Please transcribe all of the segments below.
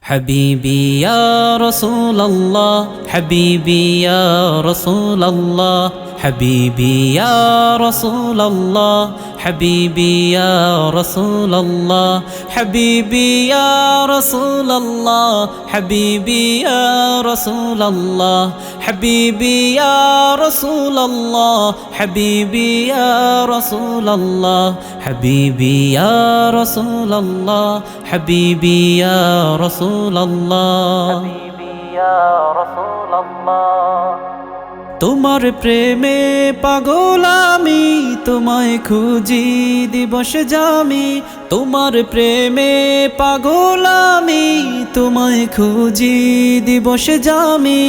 حبيبي يا رسول الله حبيبي يا رسول الله حبيبي يا رسول الله حبيبي يا رسول الله حبيبي يا رسول الله حبيبي يا رسول الله حبيبي يا رسول الله حبيبي يا رسول الله حبيبي يا رسول الله حبيبي يا رسول الله حبيبي يا رسول الله তোমার প্রেমে পাগল আমি তোমায় খুঁজি দিবস জামি তোমার প্রেমে পাগল আমি তোমায় খুঁজি দিবস জামি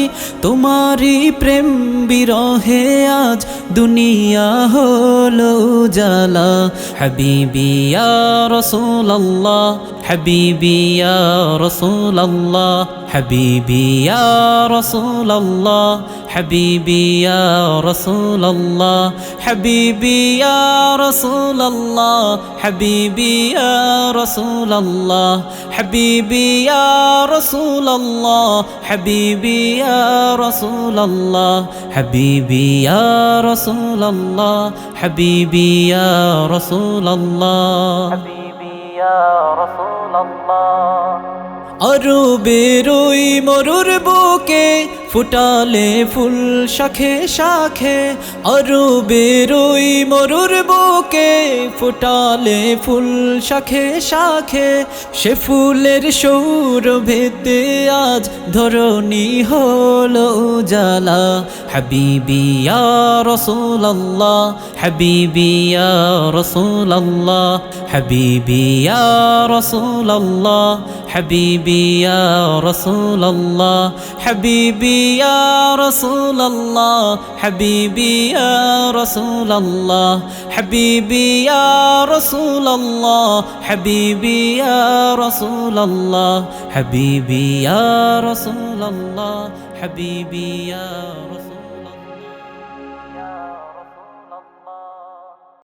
তোমারই প্রেম বিরহে আজ দুনিয়া হলো জালা হাবিবি ইয়া রাসূলুল্লাহ হাবিবি ইয়া রাসূলুল্লাহ হাবিবি ইয়া রাসূলুল্লাহ حبيبي يا رسول الله حبيبي يا رسول الله حبيبي يا رسول الله حبيبي يا رسول الله حبيبي يا رسول الله حبيبي يا رسول الله حبيبي يا رسول الله حبيبي يا رسول الله আরবের ওই মরুর বুকে ফুটালে ফুল শাখে শাখে আরবের ওই মরুর বুকে ফুটালে ফুল শাখে শাখে সে ফুলের সৌরভেতে আজ ধরণী হলো জালা হাবিবি ইয়া রাসূলুল্লাহ হাবিবি ইয়া রাসূলুল্লাহ হাবিবি ইয়া রাসূলুল্লাহ حبيبي يا رسول الله حبيبي يا رسول الله حبيبي يا رسول الله حبيبي يا رسول الله حبيبي يا رسول الله حبيبي يا رسول الله حبيبي يا رسول